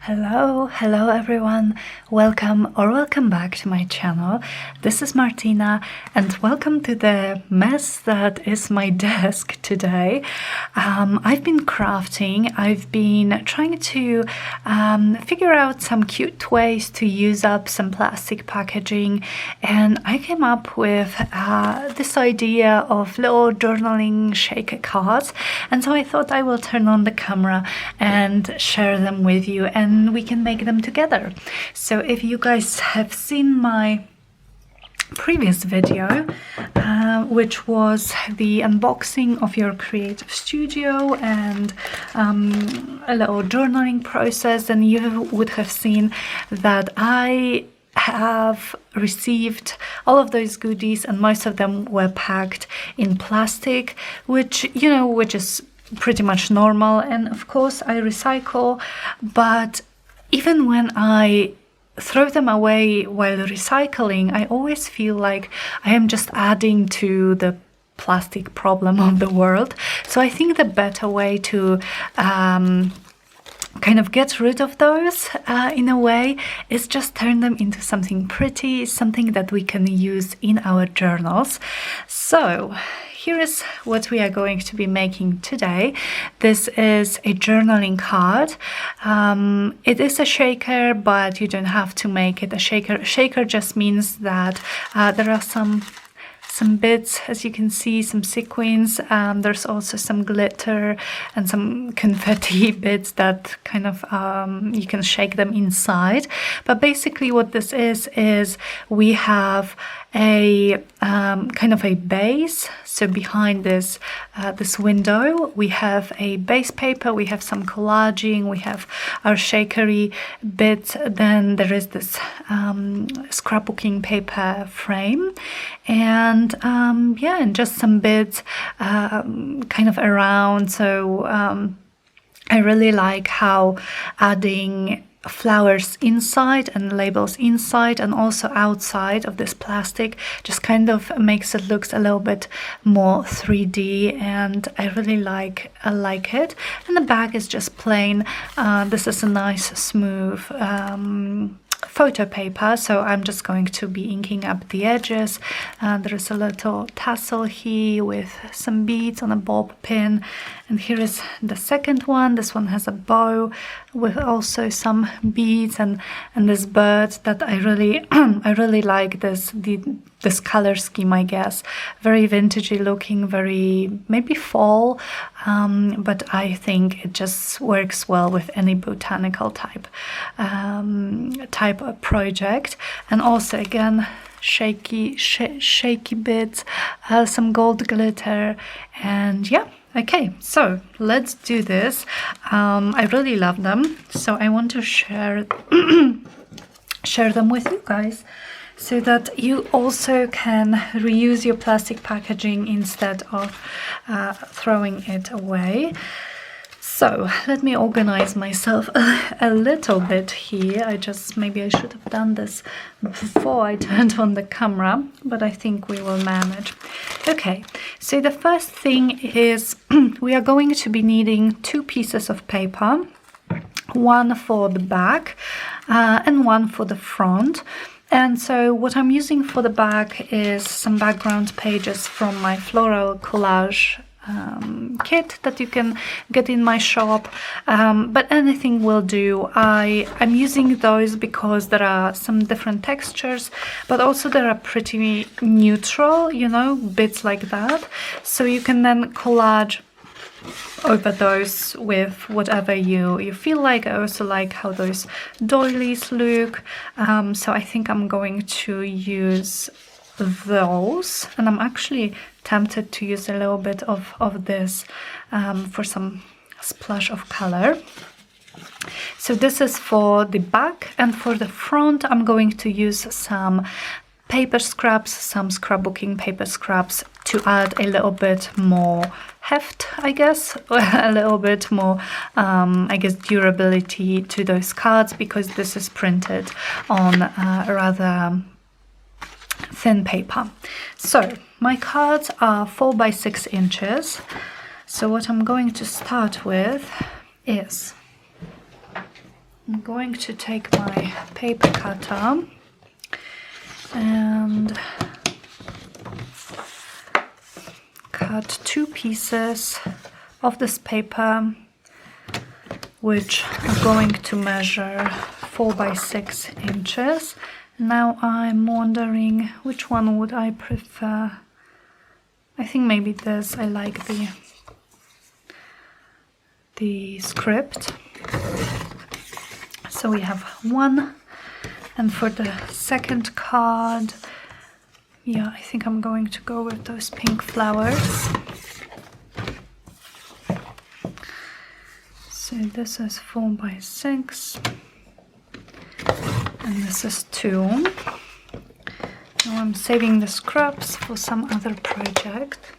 Hello everyone, welcome back to my channel. This is Martyna and welcome to the mess that is my desk today. I've been crafting, I've been trying to figure out some cute ways to use up some plastic packaging, and I came up with this idea of little journaling shaker cards, and so I thought I will turn on the camera and share them with you, and we can make them together. So if you guys have seen my previous video, which was the unboxing of your creative studio and a little journaling process, then you would have seen that I have received all of those goodies, and most of them were packed in plastic, which is pretty much normal, and of course I recycle. But even when I throw them away while recycling, I always feel like I am just adding to the plastic problem of the world. So I think the better way to kind of get rid of those in a way is just turn them into something pretty, something that we can use in our journals. So here is what we are going to be making today. This is a journaling card. It is a shaker, but you don't have to make it a shaker. A shaker just means that there are some bits, as you can see, some sequins. There's also some glitter and some confetti bits that kind of you can shake them inside. But basically what this is we have a kind of a base. So behind this this window we have a base paper, we have some collaging, we have our shakery bits, then there is this scrapbooking paper frame, and and just some bits kind of around. So I really like how adding flowers inside and labels inside and also outside of this plastic just kind of makes it look a little bit more 3D, and I really like it. And the bag is just plain. This is a nice smooth photo paper, so I'm just going to be inking up the edges. There is a little tassel here with some beads on a bob pin, and here is the second one. This one has a bow with also some beads, and this bird that I really I really like this color scheme, I guess. Very vintagey looking, very maybe fall, but I think it just works well with any botanical type of project. And also again shaky bits, some gold glitter, and yeah. Okay, so let's do this. I really love them, so I want to share them with you guys, so that you also can reuse your plastic packaging instead of throwing it away. So let me organize myself a little bit here. Maybe I should have done this before I turned on the camera, but I think we will manage. Okay, so the first thing is we are going to be needing 2 pieces of paper, one for the back and one for the front. And so what I'm using for the back is some background pages from my Floral Collage kit that you can get in my shop, but anything will do. I'm using those because there are some different textures, but also there are pretty neutral, bits like that, so you can then collage over those with whatever you feel like. I also like how those doilies look, so I think I'm going to use those, and I'm actually tempted to use a little bit of this for some splash of color. So this is for the back, and for the front I'm going to use some paper scraps, some scrapbooking paper scraps, to add a little bit more heft, I guess, a little bit more I guess durability to those cards, because this is printed on rather thin paper. So my cards are 4 by 6 inches. So what I'm going to start with is I'm going to take my paper cutter and cut 2 pieces of this paper, which are going to measure 4 by 6 inches. Now I'm wondering which one would I prefer. I think maybe this. I like the script. So we have 1, and for the second card, yeah, I think I'm going to go with those pink flowers. So this is 4 by 6, and this is 2. Now I'm saving the scraps for some other project.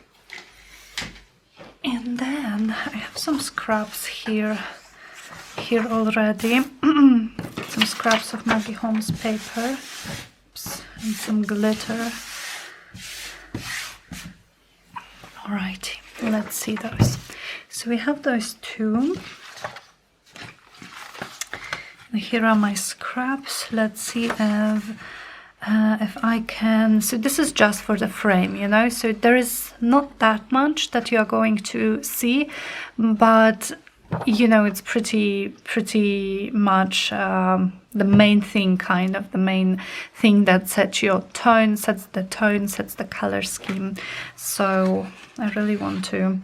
And then I have some scraps here already. Some scraps of Maggie Holmes paper. Oops, and some glitter. Alrighty, let's see those. So we have those 2. And here are my scraps. Let's see if I can. So this is just for the frame, you know, so there is not that much that you are going to see, but you know, it's pretty much the main thing, kind of the main thing that sets your tone, sets the color scheme. So I really want to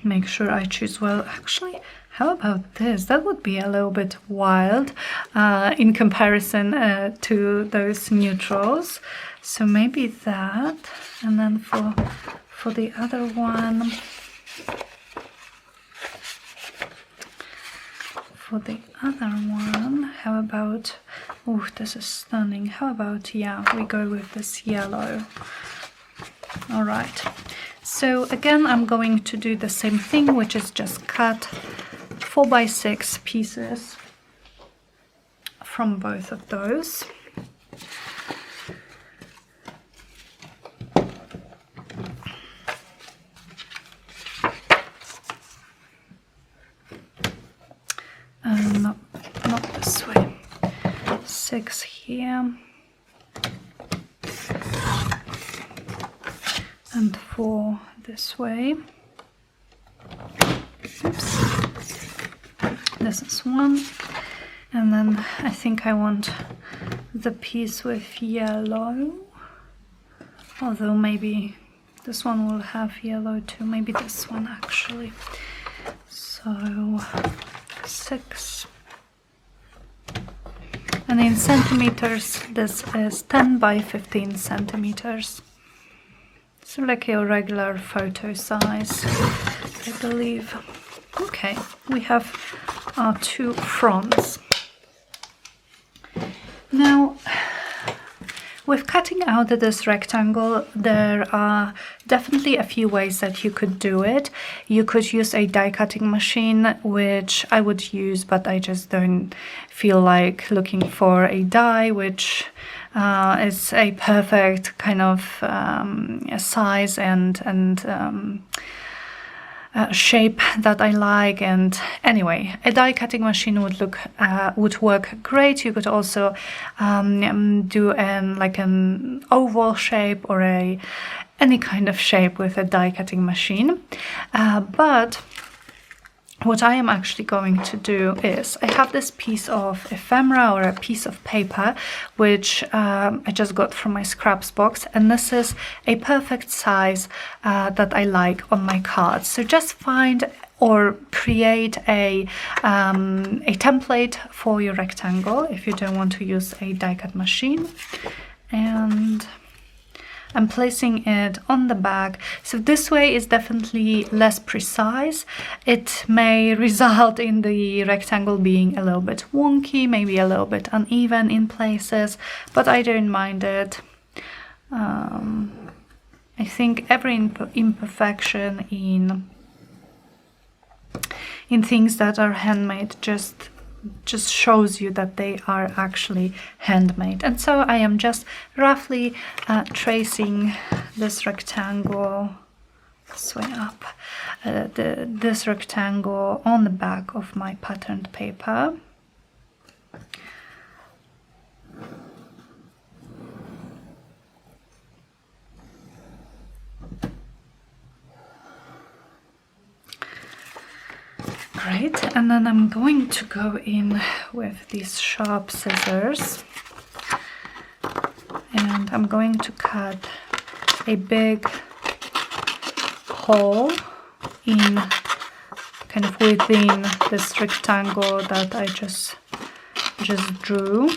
make sure I choose well. Actually, how about this? That would be a little bit wild in comparison to those neutrals. So maybe that, and then for the other one, how about, oh, this is stunning. How about, yeah, we go with this yellow. All right. So again, I'm going to do the same thing, which is just cut 4 by 6 pieces from both of those. Not this way. 6 here. And 4 this way. Oops. This is 1. And then I think I want the piece with yellow. Although maybe this one will have yellow too. Maybe this one actually. So 6. And in centimeters, this is 10 by 15 centimeters. So like a regular photo size, I believe. Okay, we have our 2 fronts. Now, with cutting out this rectangle, there are definitely a few ways that you could do it. You could use a die cutting machine, which I would use, but I just don't feel like looking for a die which is a perfect kind of size and shape that I like. And anyway, a die cutting machine would work great. You could also do an oval shape or any kind of shape with a die cutting machine. But what I am actually going to do is, I have this piece of ephemera or a piece of paper which I just got from my scraps box, and this is a perfect size that I like on my cards. So just find or create a template for your rectangle if you don't want to use a die cut machine, and I'm placing it on the back. So this way is definitely less precise. It may result in the rectangle being a little bit wonky, maybe a little bit uneven in places, but I don't mind it. I think every imperfection in things that are handmade just shows you that they are actually handmade. And so I am just roughly tracing this rectangle this way up, this rectangle on the back of my patterned paper. Great, and then I'm going to go in with these sharp scissors, and I'm going to cut a big hole in kind of within this rectangle that I just drew,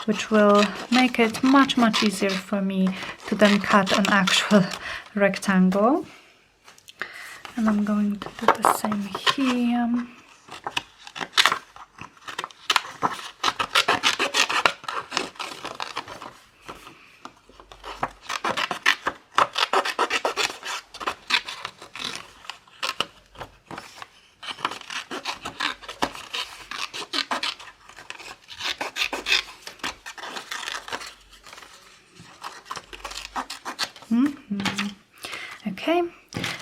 which will make it much easier for me to then cut an actual rectangle. And I'm going to do the same here. Okay.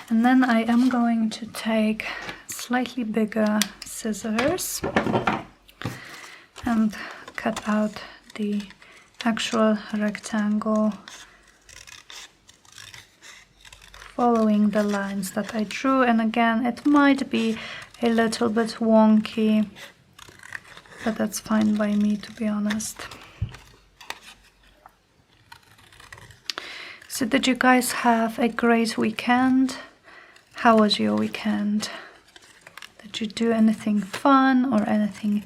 And then I am going to take slightly bigger scissors and cut out the actual rectangle following the lines that I drew. And again, it might be a little bit wonky, but that's fine by me, to be honest. So did you guys have a great weekend? How was your weekend? Did you do anything fun or anything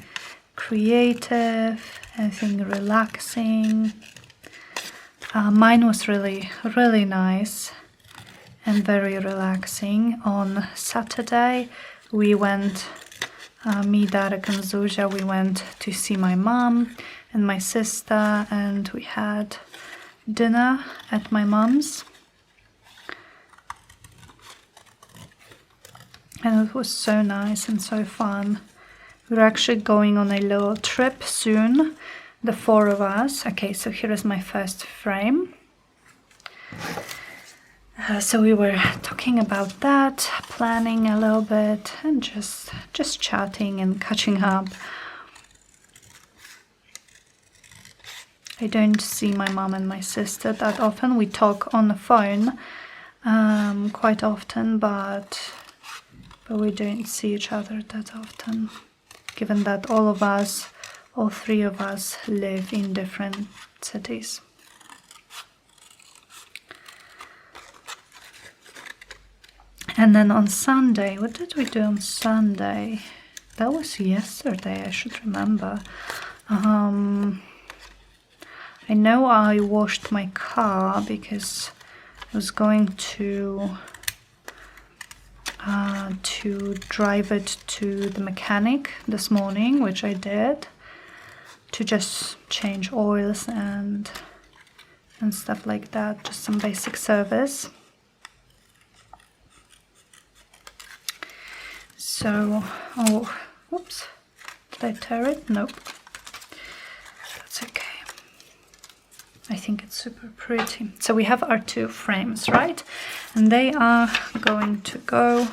creative, anything relaxing? Mine was really nice and very relaxing. On Saturday, we went, me, Darek and Zuzia, we went to see my mom and my sister, and we had dinner at my mom's. And it was so nice and so fun. We're actually going on a little trip soon, the 4 of us. Okay, so here is my first frame. So we were talking about that, planning a little bit, and just chatting and catching up. I don't see my mom and my sister that often. We talk on the phone quite often, but we don't see each other that often, given that all 3 of us live in different cities. And then on Sunday, what did we do on Sunday? That was yesterday, I should remember. I know I washed my car because I was going to drive it to the mechanic this morning, which I did, to just change oils and stuff like that, just some basic service. So, oh, whoops, did I tear it? Nope, that's okay. I think it's super pretty. So we have our 2 frames, right? And they are going to go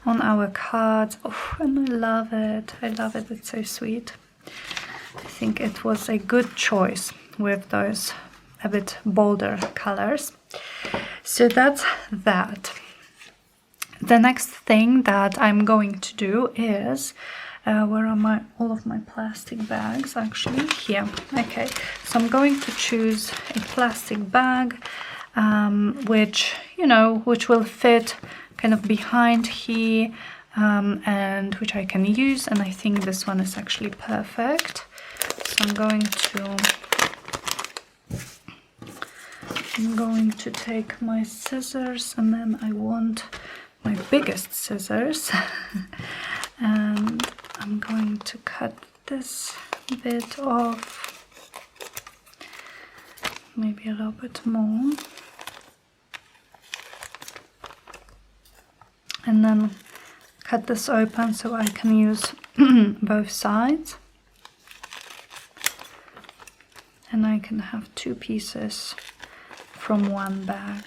on our cards. Oh, and I love it. I love it. It's so sweet. I think it was a good choice with those a bit bolder colors. So that's that. The next thing that I'm going to do is where are all of my plastic bags? Actually, here. Okay, so I'm going to choose a plastic bag, which will fit kind of behind here, and which I can use. And I think this one is actually perfect. So I'm going to take my scissors, and then I want my biggest scissors. And I'm going to cut this bit off, maybe a little bit more, and then cut this open so I can use both sides, and I can have 2 pieces from one bag.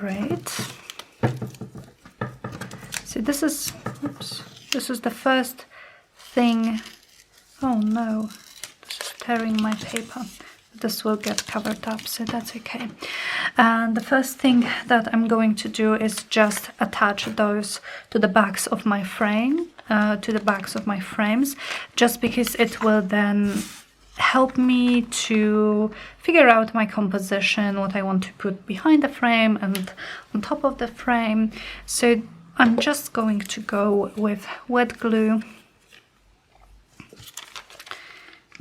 Great. So this is, oops, this is the first thing. Oh no, this is tearing my paper. This will get covered up, so that's okay. And the first thing that I'm going to do is just attach those to the backs of my frame, to the backs of my frames, just because it will then help me to figure out my composition, what I want to put behind the frame and on top of the frame. So I'm just going to go with wet glue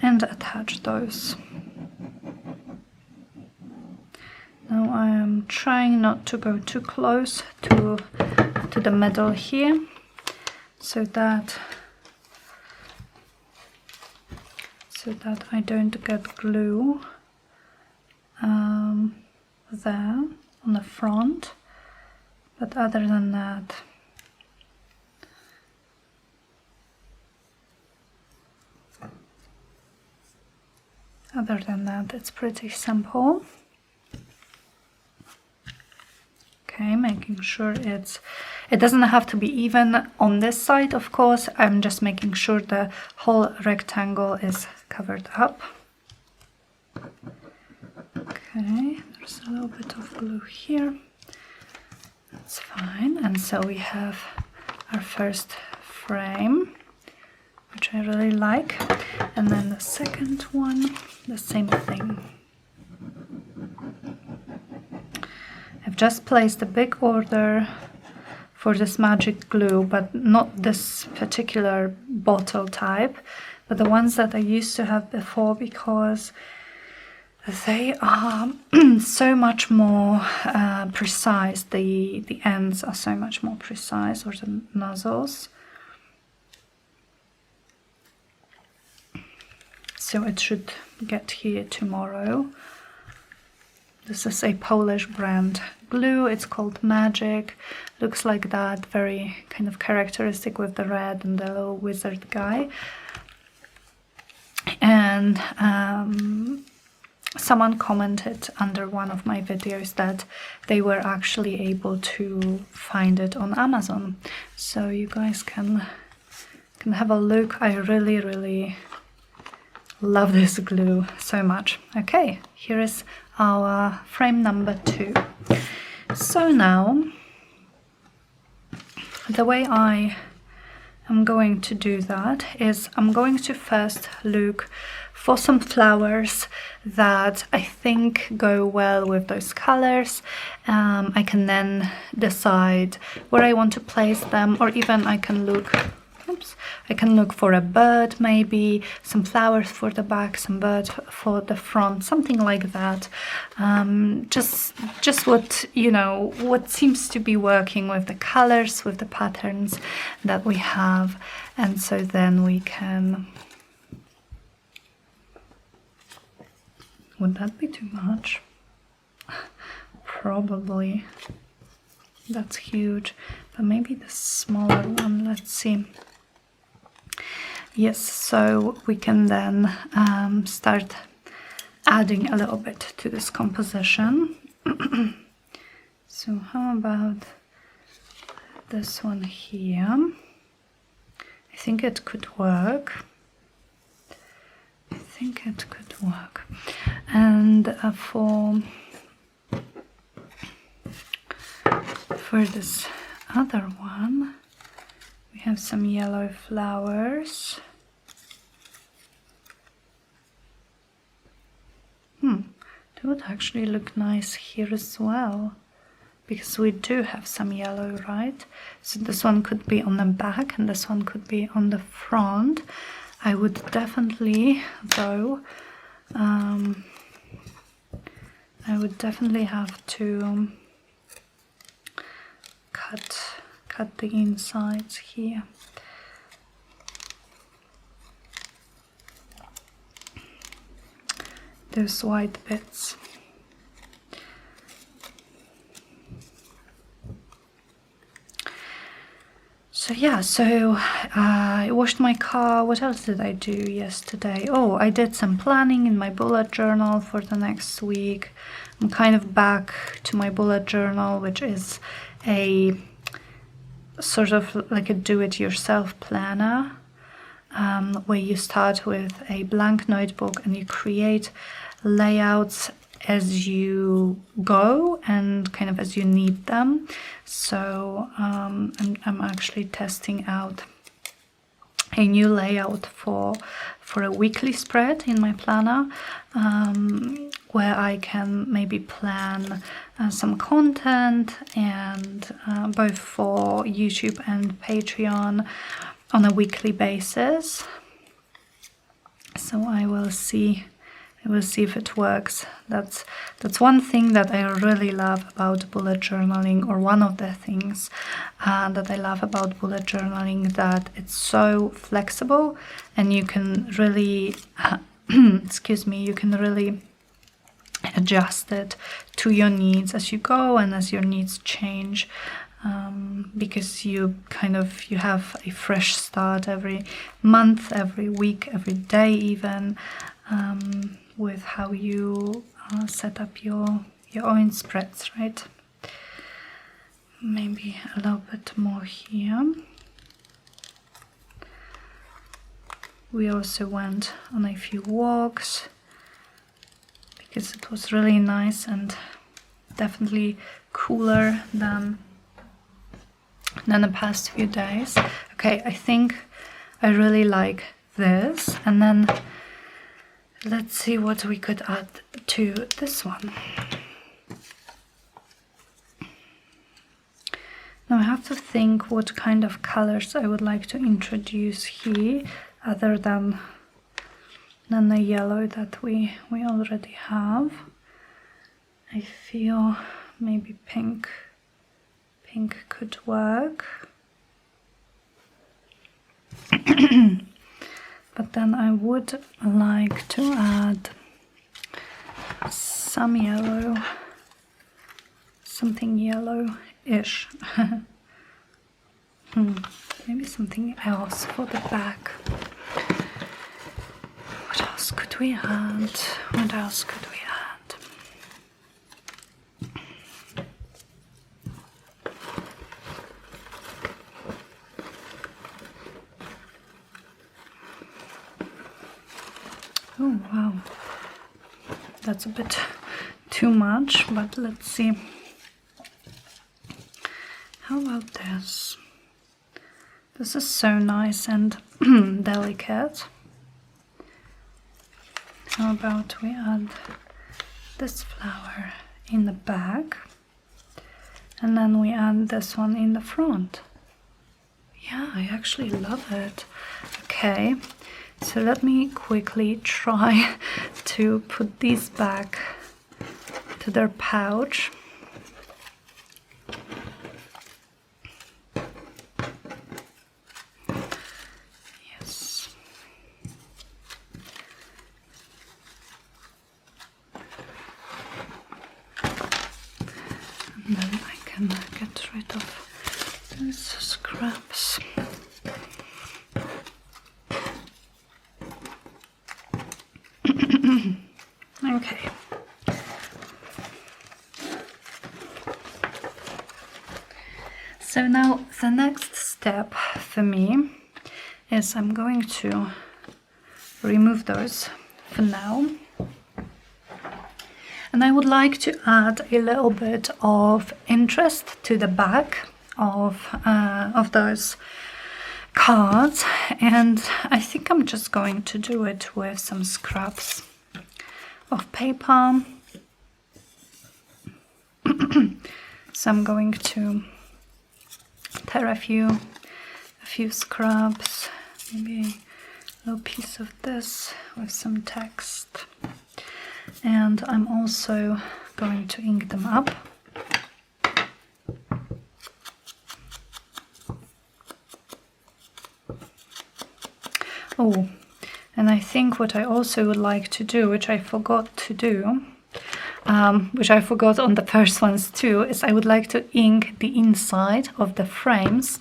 and attach those. Now I am trying not to go too close to the middle here, so that I don't get glue there on the front. But other than that, it's pretty simple. Okay, making sure it doesn't have to be even on this side, of course. I'm just making sure the whole rectangle is covered up. Okay, there's a little bit of glue here. That's fine. And so we have our first frame, which I really like. And then the second one, the same thing. I've just placed a big order for this magic glue, but not this particular bottle type, but the ones that I used to have before, because they are so much more precise. The ends are so much more precise, or the nozzles. So it should get here tomorrow. This is a Polish brand glue. It's called Magic. Looks like that, very kind of characteristic with the red and the little wizard guy. And someone commented under one of my videos that they were actually able to find it on Amazon. So you guys can have a look. I really love this glue so much. Okay, here is our frame number 2. So now the way I am going to do that is I'm going to first look for some flowers that I think go well with those colors. I can then decide where I want to place them, or even I can look for a bird, maybe some flowers for the back, some bird for the front, something like that. Just what, you know, what seems to be working with the colors, with the patterns that we have. And so then we can... Would that be too much? Probably. That's huge. But maybe the smaller one, let's see. Yes, so we can then start adding a little bit to this composition. So how about this one here? I think it could work. And for this other one, we have some yellow flowers. They would actually look nice here as well, because we do have some yellow, right? So this one could be on the back and this one could be on the front. I would definitely, though, I would definitely have to cut the insides here. Those white bits. So yeah, I washed my car. What else did I do yesterday? Oh, I did some planning in my bullet journal for the next week. I'm kind of back to my bullet journal, which is a sort of like a do-it-yourself planner, where you start with a blank notebook and you create layouts as you go and kind of as you need them. So I'm actually testing out a new layout for a weekly spread in my planner, where I can maybe plan some content, and both for YouTube and Patreon on a weekly basis. So I will see if it works. That's one thing that I really love about bullet journaling, or one of the things that I love about bullet journaling, that it's so flexible and you can really excuse me, you can really adjust it to your needs as you go and as your needs change, because you have a fresh start every month, every week, every day even, with how you set up your own spreads, right? Maybe a little bit more here. We also went on a few walks because it was really nice and definitely cooler than the past few days. Okay, I think I really like this, and then let's see what we could add to this one. Now I have to think what kind of colors I would like to introduce here, other than the yellow that we already have. I feel maybe pink could work. But then I would like to add some yellow, something yellow-ish. Maybe something else for the back. What else could we add? What else could we add? Oh wow, that's a bit too much, but let's see. How about this? This is so nice and delicate. How about we add this flower in the back, and then we add this one in the front. Yeah, I actually love it. Okay, so let me quickly try to put these back to their pouch. Yes. And then I can get rid of these scraps. Okay. So now the next step for me is I'm going to remove those for now. And I would like to add a little bit of interest to the back of those cards, and I think I'm just going to do it with some scraps of paper. So I'm going to tear a few scraps, maybe a little piece of this with some text, and I'm also going to ink them up. Oh, and I think what I also would like to do, which I forgot to do, which I forgot on the first ones too, is I would like to ink the inside of the frames.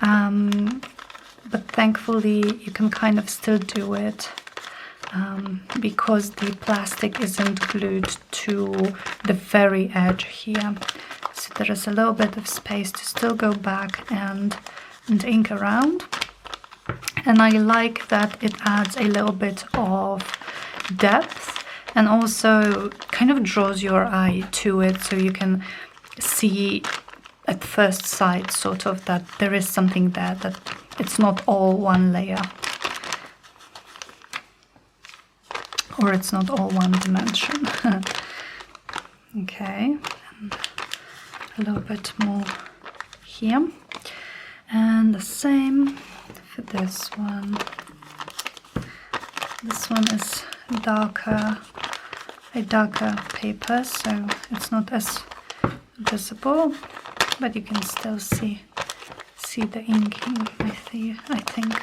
But thankfully you can kind of still do it because the plastic isn't glued to the very edge here. So there is a little bit of space to still go back and ink around. And I like that it adds a little bit of depth and also kind of draws your eye to it, so you can see at first sight sort of that there is something there, that it's not all one layer, or it's not all one dimension. Okay, and a little bit more here, and the same for this one. This one is a darker paper, so it's not as visible, but you can still see the inking, I think.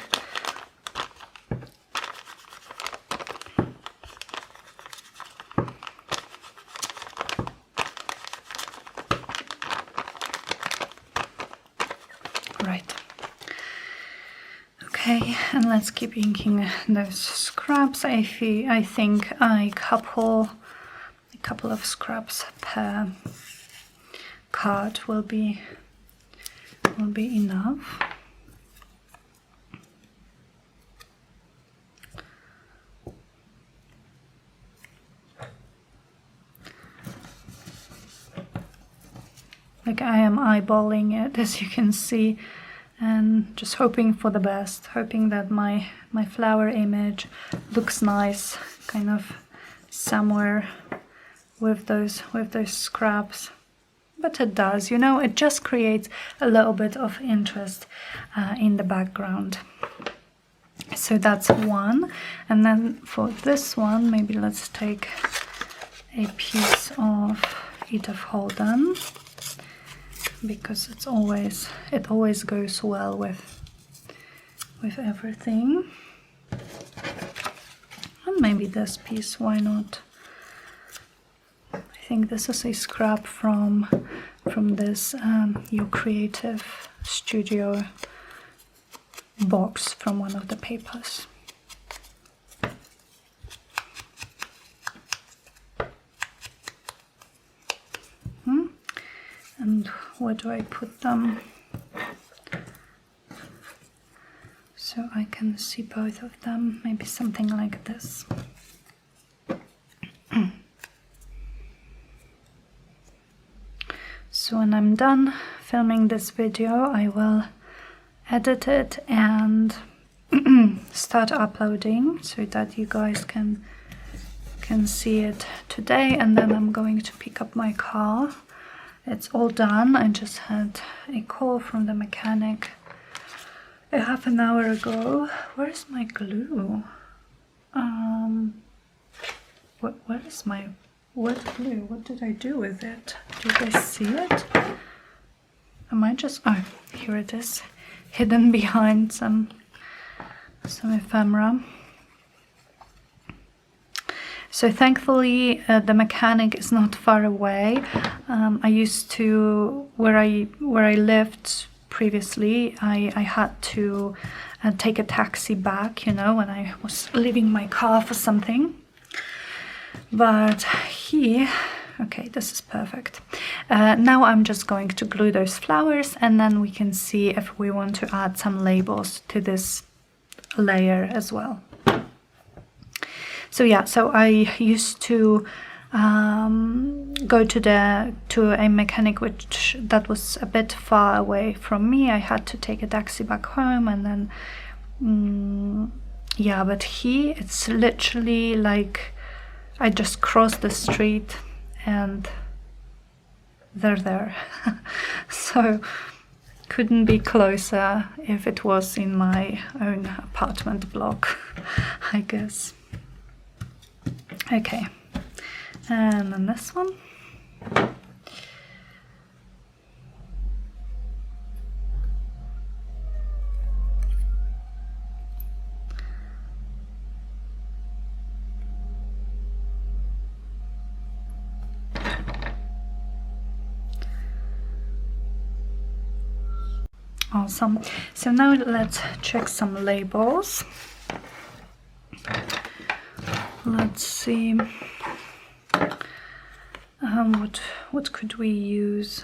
Right. Okay, and let's keep inking those scraps. I think a couple of scraps per card will be enough. Like, I am eyeballing it, as you can see, and just hoping for the best, hoping that my flower image looks nice, kind of somewhere with those scraps. But it does, you know, it just creates a little bit of interest in the background. So that's one. And then for this one, maybe let's take a piece of Edith Holden, because it always goes well with everything. And maybe this piece, why not? I think this is a scrap from this Your Creative Studio box from one of the papers. And where do I put them so I can see both of them? Maybe something like this. So when I'm done filming this video, I will edit it and start uploading so that you guys can see it today, and then I'm going to pick up my car. It's all done. I just had a call from the mechanic a half an hour ago. Where's my glue? Where is my wet glue? What did I do with it? Do you guys see it? Am I just... Oh, here it is, hidden behind some ephemera. So thankfully the mechanic is not far away. I used to, where I lived previously, I had to take a taxi back, you know, when I was leaving my car for something. But here, okay, this is perfect. Now I'm just going to glue those flowers, and then we can see if we want to add some labels to this layer as well. So yeah, so I used to go to a mechanic that was a bit far away from me. I had to take a taxi back home, and then yeah, but here it's literally like I just crossed the street and they're there. So couldn't be closer if it was in my own apartment block, I guess. Okay, and then this one. Awesome. So now let's check some labels. let's see, what could we use?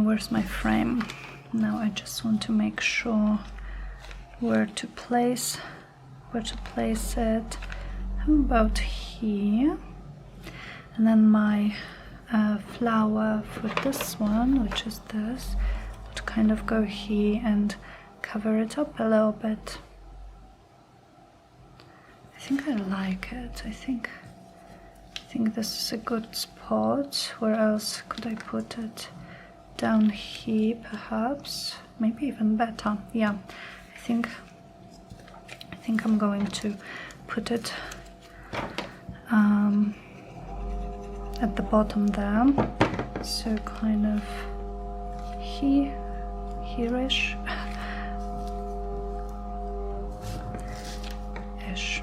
Where's my frame? Now I just want to make sure where to place it. How about here? And then my flower for this one, which is this, would kind of go here and cover it up a little bit. I think I like it. I think this is a good spot. Where else could I put it? Down here, perhaps. Maybe even better. Yeah, I think I'm going to put it at the bottom there. So kind of here-ish. Ish.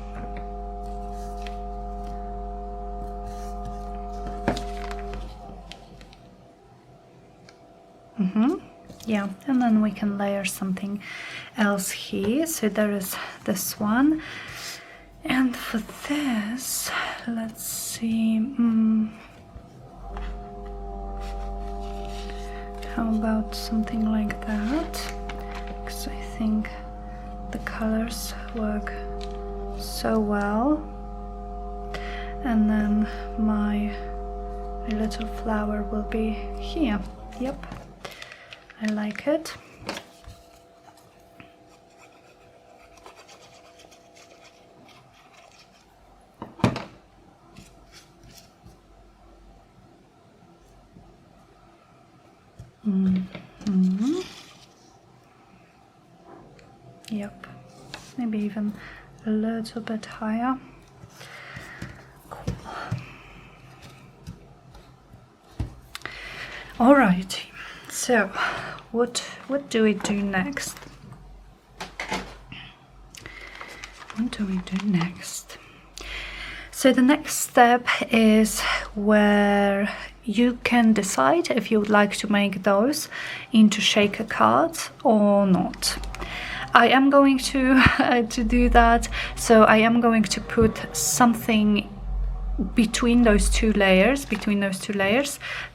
Yeah, and then we can layer something else here. So there is this one, and for this, let's see, how about something like that? Because I think the colors work so well. And then my little flower will be here. Yep, I like it. Yep, maybe even a little bit higher. Cool. Alrighty, so what do we do next? What do we do next? So the next step is where you can decide if you would like to make those into shaker cards or not. I am going to do that, so I am going to put something between those two layers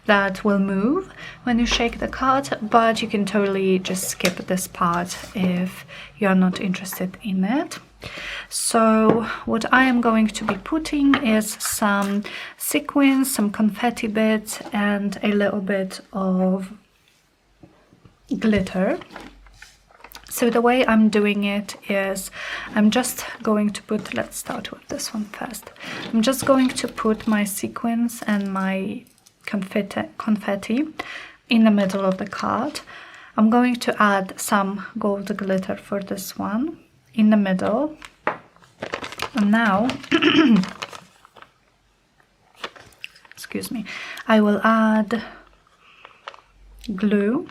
that will move when you shake the card, but you can totally just skip this part if you're not interested in it. So what I am going to be putting is some sequins, some confetti bits, and a little bit of glitter. So the way I'm doing it is I'm just going to put, let's start with this one first. I'm just going to put my sequins and my confetti in the middle of the card. I'm going to add some gold glitter for this one in the middle. And now, excuse me, I will add glue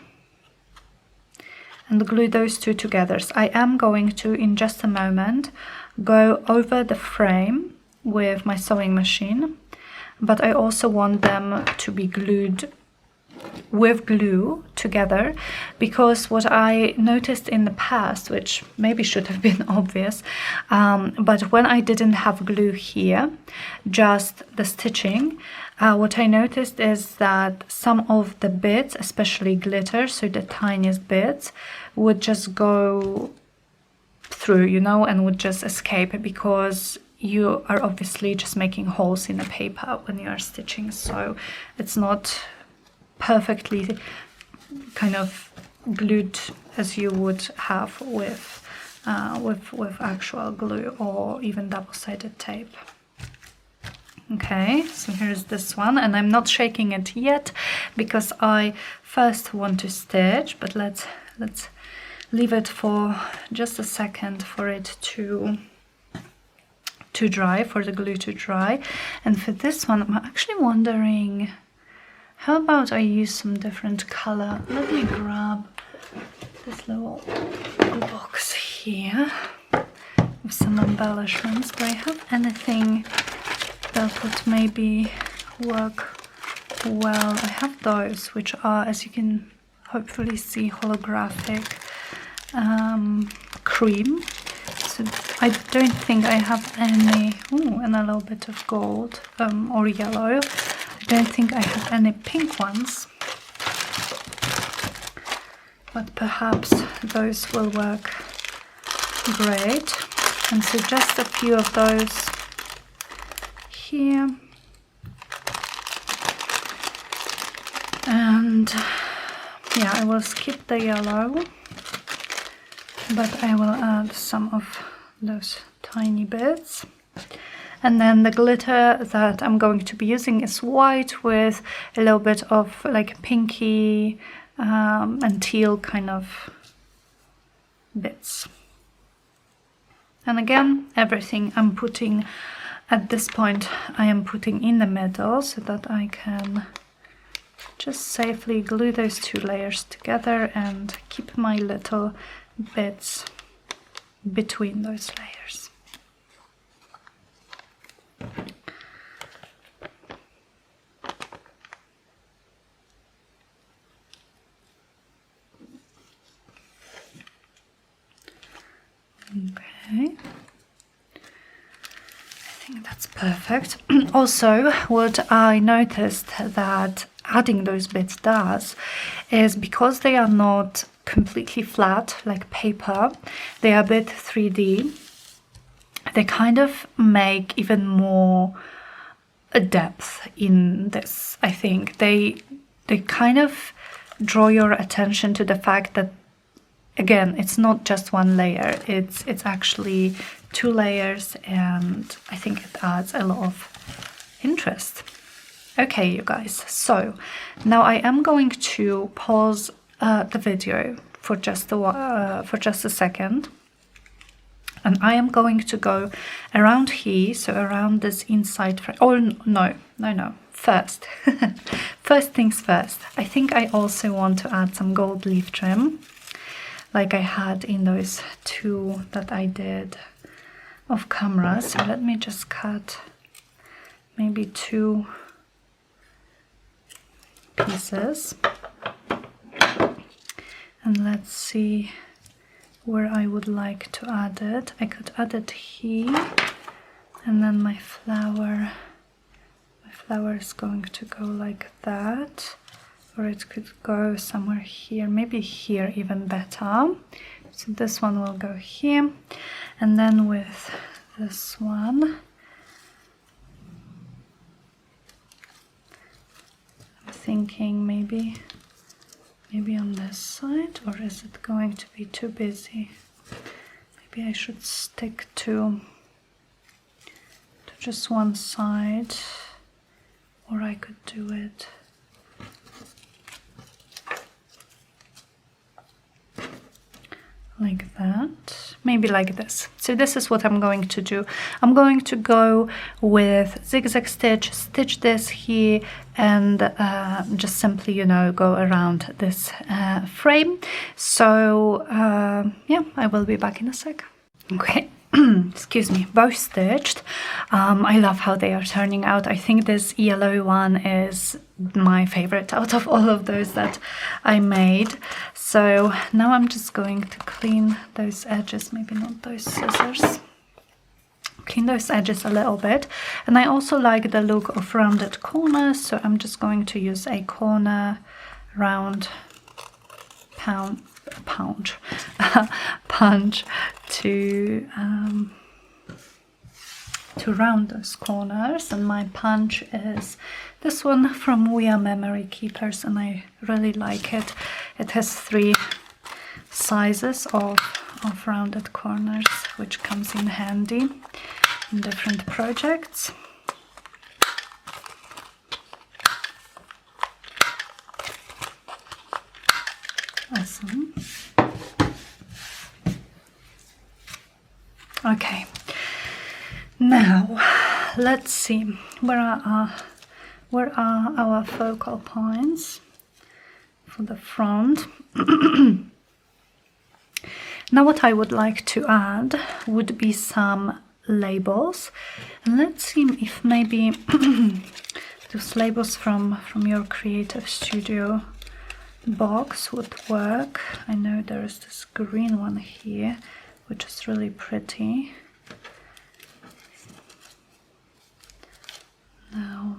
and glue those two together. So I am going to, in just a moment, go over the frame with my sewing machine, but I also want them to be glued with glue together, because what I noticed in the past, which maybe should have been obvious, but when I didn't have glue here, just the stitching, what I noticed is that some of the bits, especially glitter, so the tiniest bits, would just go through, you know, and would just escape, because you are obviously just making holes in the paper when you are stitching, so it's not perfectly kind of glued as you would have with actual glue or even double-sided tape. Okay, so here's this one, and I'm not shaking it yet because I first want to stitch, but let's leave it for just a second for it to dry, for the glue to dry. And for this one, I'm actually wondering, how about I use some different color? Let me grab this little box here with some embellishments. Do I have anything that would maybe work well? I have those, which are, as you can hopefully see, holographic cream. So I don't think I have any, and a little bit of gold or yellow. I don't think I have any pink ones, but perhaps those will work great. And so just a few of those here. And yeah, I will skip the yellow, but I will add some of those tiny bits. And then the glitter that I'm going to be using is white with a little bit of like pinky and teal kind of bits. And again, everything I'm putting at this point, I am putting in the middle so that I can just safely glue those two layers together and keep my little bits between those layers. Okay, I think that's perfect. Also, what I noticed that adding those bits does is, because they are not completely flat like paper, they are a bit 3D, they kind of make even more a depth in this. I think they kind of draw your attention to the fact that, again, it's not just one layer, it's actually two layers, and I think it adds a lot of interest. Okay, you guys, so now I am going to pause the video for just a second, and I am going to go around here, so around this inside frame. Oh no, first first things first, I think I also want to add some gold leaf trim like I had in those two that I did off camera. So let me just cut maybe two pieces, and let's see where I would like to add it. I could add it here, and then my flower is going to go like that, or it could go somewhere here, maybe here even better. So this one will go here, and then with this one I'm thinking maybe on this side, or is it going to be too busy? Maybe I should stick to just one side, or I could do it like that, maybe like this. So this is what I'm going to do. I'm going to go with zigzag stitch this here, and just simply, you know, go around this frame. So yeah, I will be back in a sec. Okay. Excuse me, both stitched. I love how they are turning out. I think this yellow one is my favorite out of all of those that I made. So now I'm just going to clean those edges, maybe not those scissors. Clean those edges a little bit. And I also like the look of rounded corners, so I'm just going to use a corner round punch to round those corners. And my punch is this one from We Are Memory Keepers, and I really like it. It has 3 sizes of rounded corners, which comes in handy in different projects. Awesome. Okay, now let's see, where are our focal points for the front. Now what I would like to add would be some labels, and let's see if maybe those labels from your creative studio box would work. I know there is this green one here, which is really pretty. Now,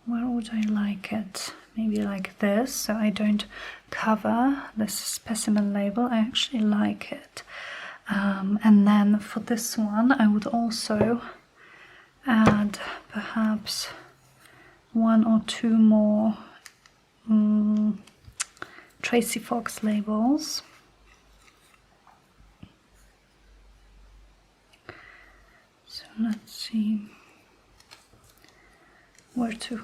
where would I like it? Maybe like this, so I don't cover this specimen label. I actually like it. And then for this one, I would also add perhaps 1 or 2 more Tracy Fox labels. So let's see where to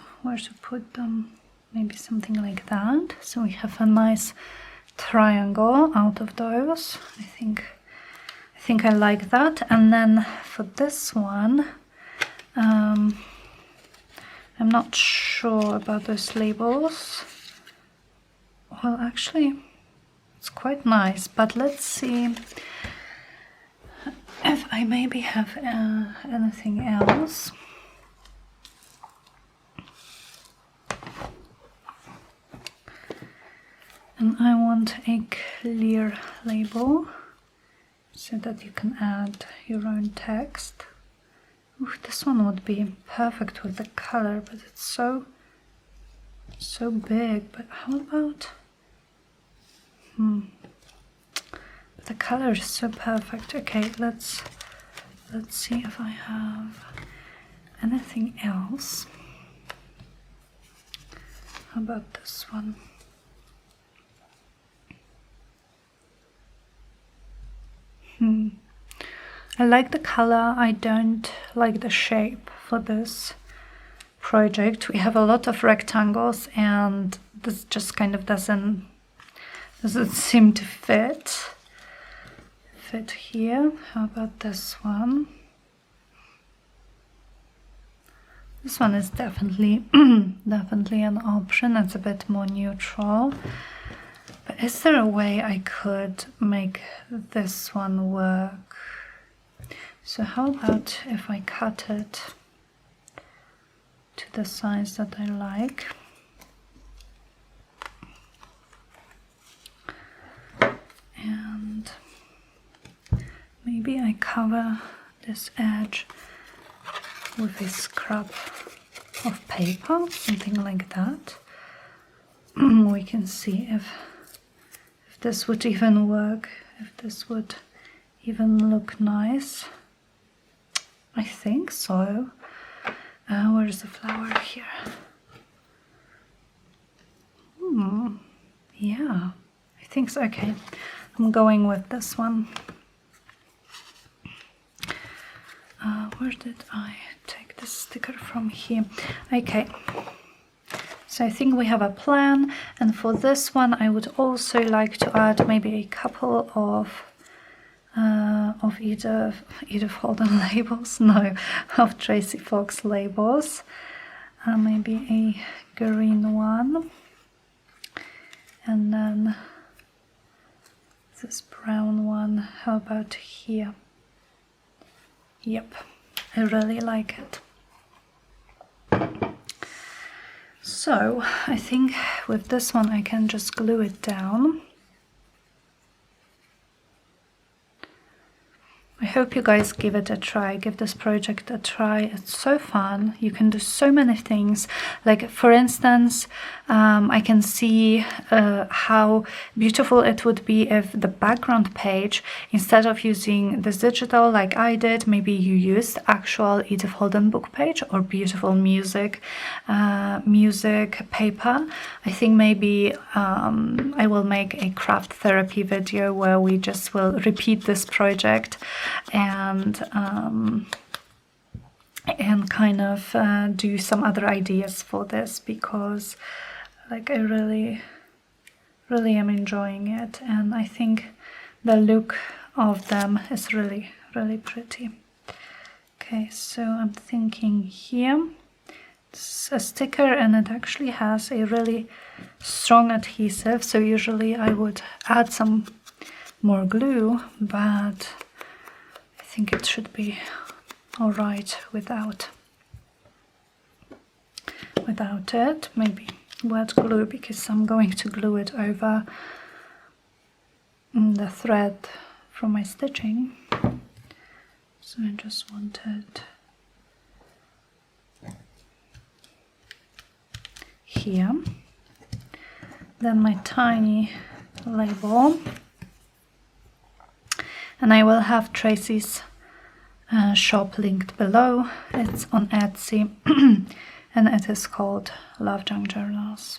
put them. Maybe something like that. So we have a nice triangle out of those. I think I like that. And then for this one, I'm not sure about those labels. Well, actually, it's quite nice, but let's see if I maybe have anything else. And I want a clear label so that you can add your own text. Ooh, this one would be perfect with the color, but it's so big. But how about the color is so perfect. Okay, let's see if I have anything else. How about this one? I like the color, I don't like the shape for this project. We have a lot of rectangles and this just kind of doesn't seem to fit here. How about this one? This one is definitely definitely an option. It's a bit more neutral. But is there a way I could make this one work? So how about if I cut it to the size that I like? And maybe I cover this edge with a scrap of paper, something like that. We can see if this would even work, if this would even look nice. I think so. Where's the flower here? Yeah, I think so. Okay, I'm going with this one. Where did I take this sticker from here? Okay. So I think we have a plan, and for this one I would also like to add maybe a couple of Edith Holden labels, no, of Tracy Fox labels, maybe a green one, and then this brown one. How about here? Yep, I really like it. So I think with this one I can just glue it down. I hope you guys give it a try, give this project a try. It's so fun. You can do so many things. Like, for instance, I can see how beautiful it would be if the background page, instead of using this digital like I did, maybe you used actual Edith Holden book page or beautiful music paper. I think maybe I will make a craft therapy video where we just will repeat this project and kind of do some other ideas for this, because like I really am enjoying it, and I think the look of them is really pretty. Okay, so I'm thinking here it's a sticker and it actually has a really strong adhesive, so usually I would add some more glue, but I think it should be all right without it. Maybe wet glue because I'm going to glue it over the thread from my stitching. So I just wanted here. Then my tiny label, and I will have Tracy's shop linked below. It's on Etsy and it is called Love Junk Journals.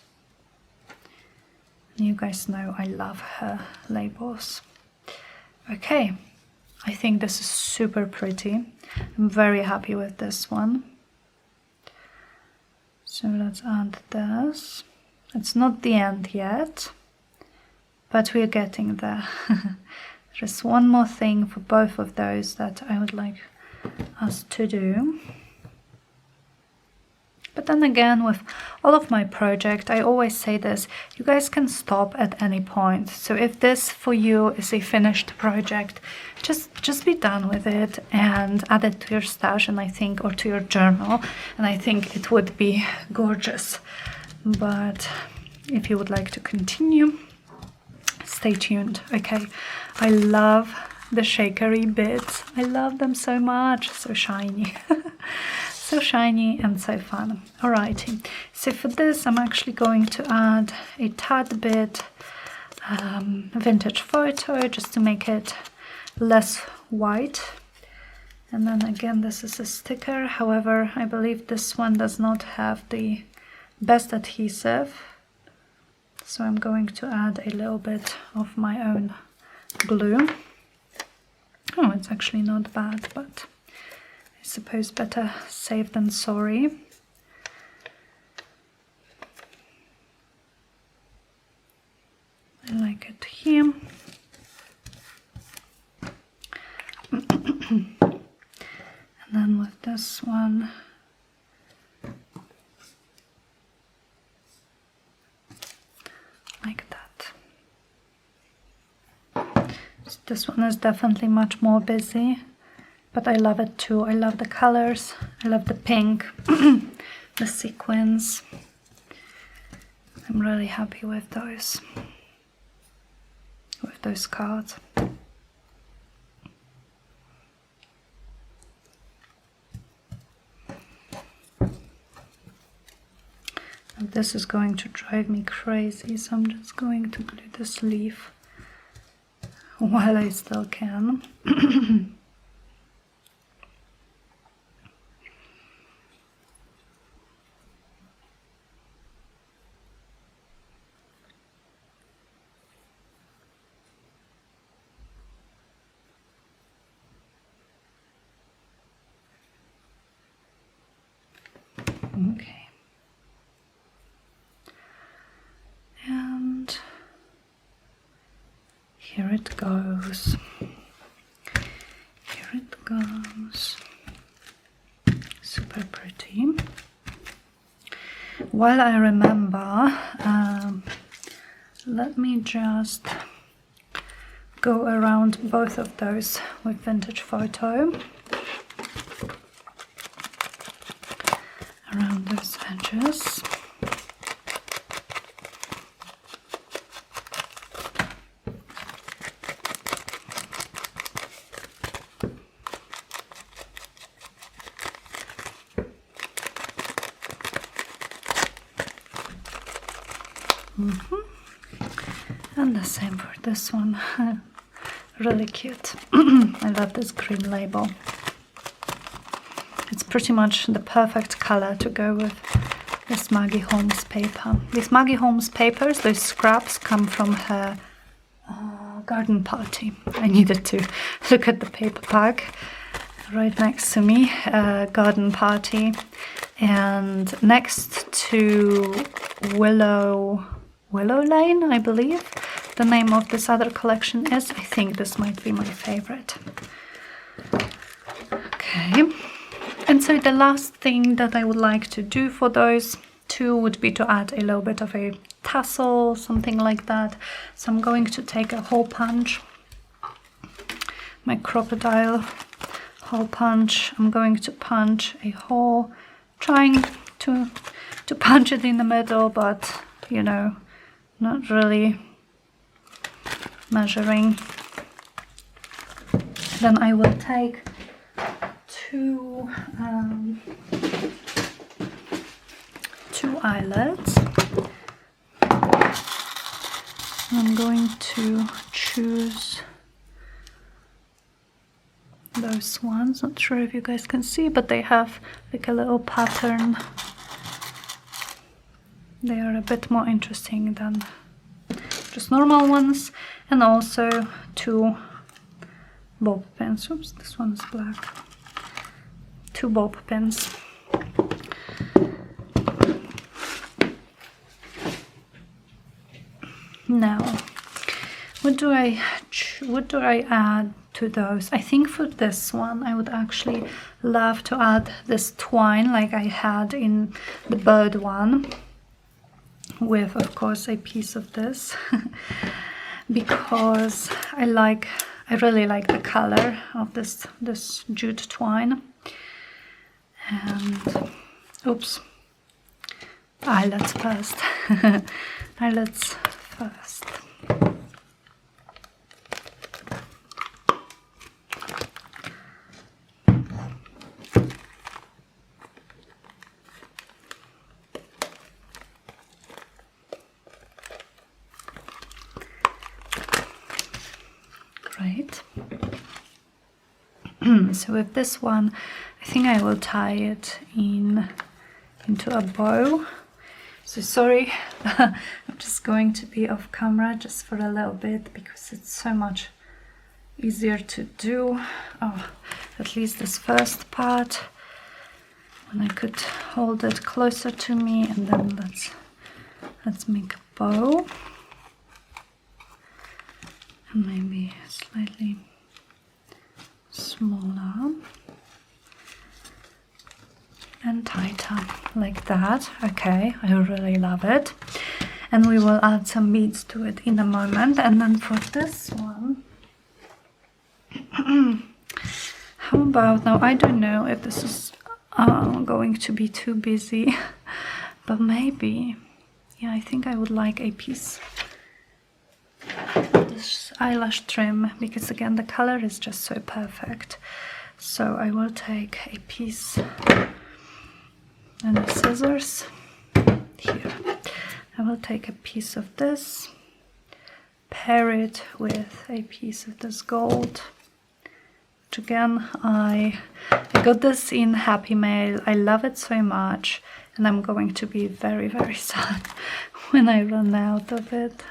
You guys know I love her labels. Okay, I think this is super pretty. I'm very happy with this one. So let's add this. It's not the end yet, but we're getting there. There's one more thing for both of those that I would like us to do. But then again, with all of my project, I always say this, you guys can stop at any point. So if this for you is a finished project, just be done with it and add it to your stash, and I think, or to your journal, and I think it would be gorgeous. But if you would like to continue, stay tuned. Okay, I love the shakery bits. I love them so much. So shiny. So shiny and so fun. Alrighty, so for this I'm actually going to add a tad bit vintage photo just to make it less white. And then again, this is a sticker. However, I believe this one does not have the best adhesive, so I'm going to add a little bit of my own glue. Oh, it's actually not bad, but I suppose better safe than sorry. I like it here. And then with this one, like that. So this one is definitely much more busy, but I love it too. I love the colors, I love the pink, the sequins. I'm really happy with those cards. And this is going to drive me crazy, so I'm just going to glue this leaf while I still can. Okay. And here it goes. Here it goes. Super pretty. While I remember, let me just go around both of those with vintage photo. Around those edges. And the same for this one. Really cute. I love this green label. It's pretty much the perfect color to go with this Maggie Holmes paper. These Maggie Holmes papers, those scraps, come from her garden party. I needed to look at the paper pack right next to me. Garden party, and next to Willow Lane, I believe the name of this other collection is. I think this might be my favorite. Okay. And so the last thing that I would like to do for those two would be to add a little bit of a tassel, something like that. So I'm going to take a hole punch, my crocodile hole punch. I'm going to punch a hole, trying to to punch it in the middle, but you know, not really measuring. Then I will take two eyelets. I'm going to choose those ones. Not sure if you guys can see, but they have like a little pattern. They are a bit more interesting than just normal ones. And also two bob pins. Oops, this one is black. Two bob pins. Now, what do I add to those? I think for this one I would actually love to add this twine like I had in the bird one, with of course a piece of this because I really like the color of this jute twine. And oops, eyelets first. Eyelets first. Great. So with this one, I think I will tie it into a bow. So sorry, I'm just going to be off camera just for a little bit because it's so much easier to do. Oh, at least this first part, when I could hold it closer to me, and then let's make a bow, and maybe slightly smaller and tighter like that. Okay, I really love it. And we will add some beads to it in a moment. And then for this one, how about now, I don't know if this is going to be too busy, but maybe, yeah, I think I would like a piece of this eyelash trim, because again the color is just so perfect. So I will take a piece and the scissors here. I will take a piece of this, pair it with a piece of this gold, which again I got this in Happy Mail. I love it so much, and I'm going to be very, very sad when I run out of it.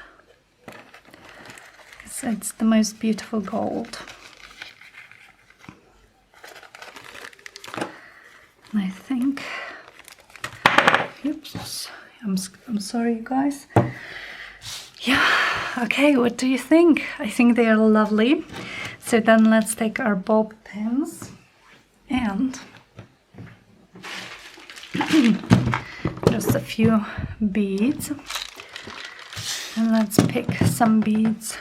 It's the most beautiful gold. And I think, oops, I'm sorry you guys. Yeah, okay, what do you think? I think they are lovely. So then let's take our bob pins and just a few beads, and let's pick some beads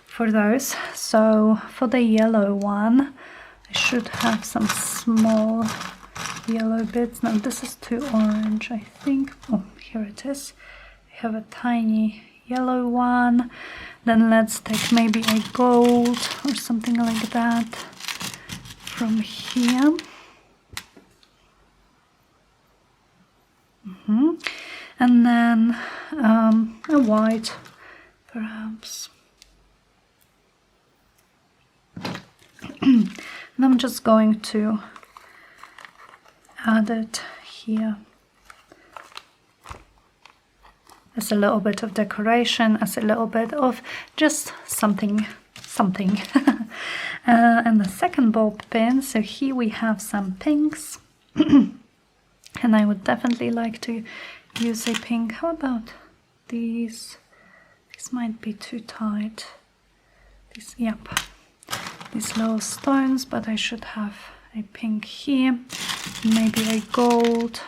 for those. So for the yellow one, I should have some small yellow bits. Now this is too orange, I think. Oh, here it is. I have a tiny yellow one. Then let's take maybe a gold or something like that from here. And then a white, perhaps. And I'm just going to add it here as a little bit of decoration, as a little bit of just something. And the second bob pin, so here we have some pinks. And I would definitely like to use a pink. How about these? These might be too tight. Yep, these little stones, but I should have a pink here, maybe a gold,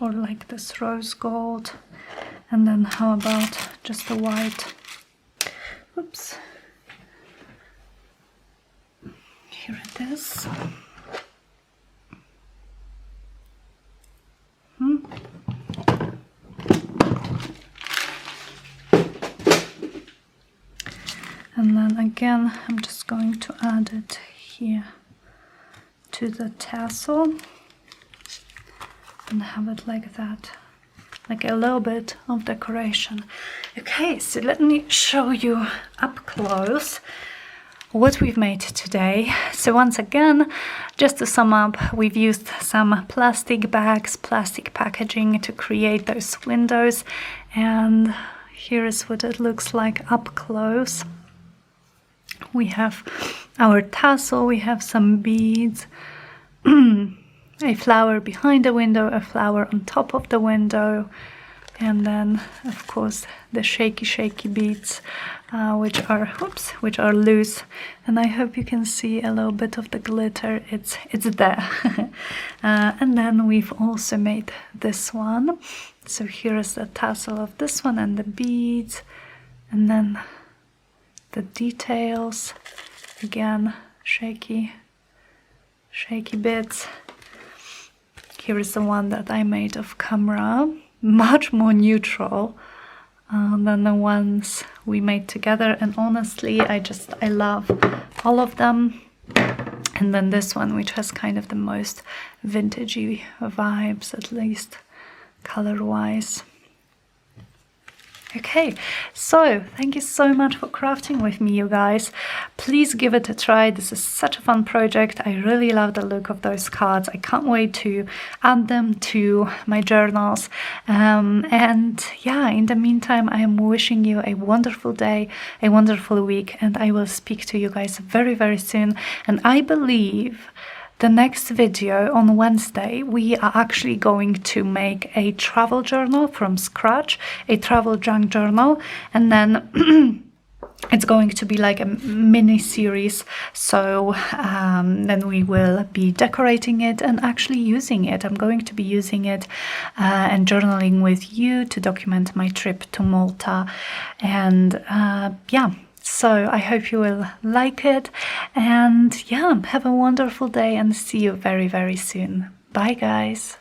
or like this rose gold, and then how about just a white. Oops, here it is. And then again, I'm just going to add it here to the tassel and have it like that, like a little bit of decoration. Okay, so let me show you up close what we've made today. So once again, just to sum up, we've used some plastic bags, plastic packaging to create those windows, and here is what it looks like up close. We have our tassel, we have some beads, a flower behind the window, a flower on top of the window, and then of course the shaky beads, which are loose, and I hope you can see a little bit of the glitter. It's there. And then we've also made this one. So here is the tassel of this one and the beads, and then the details, again shaky bits. Here is the one that I made off camera, much more neutral than the ones we made together, and honestly I love all of them. And then this one, which has kind of the most vintagey vibes, at least color wise. Okay, so thank you so much for crafting with me, you guys. Please give it a try. This is such a fun project. I really love the look of those cards. I can't wait to add them to my journals. And yeah, in the meantime, I am wishing you a wonderful day, a wonderful week, and I will speak to you guys very, very soon. And I believe the next video on Wednesday, we are actually going to make a travel journal from scratch, a travel junk journal, and then it's going to be like a mini series. So then we will be decorating it and actually using it. I'm going to be using it and journaling with you to document my trip to Malta. And yeah. So I hope you will like it, and yeah, have a wonderful day and see you very, very soon. Bye guys.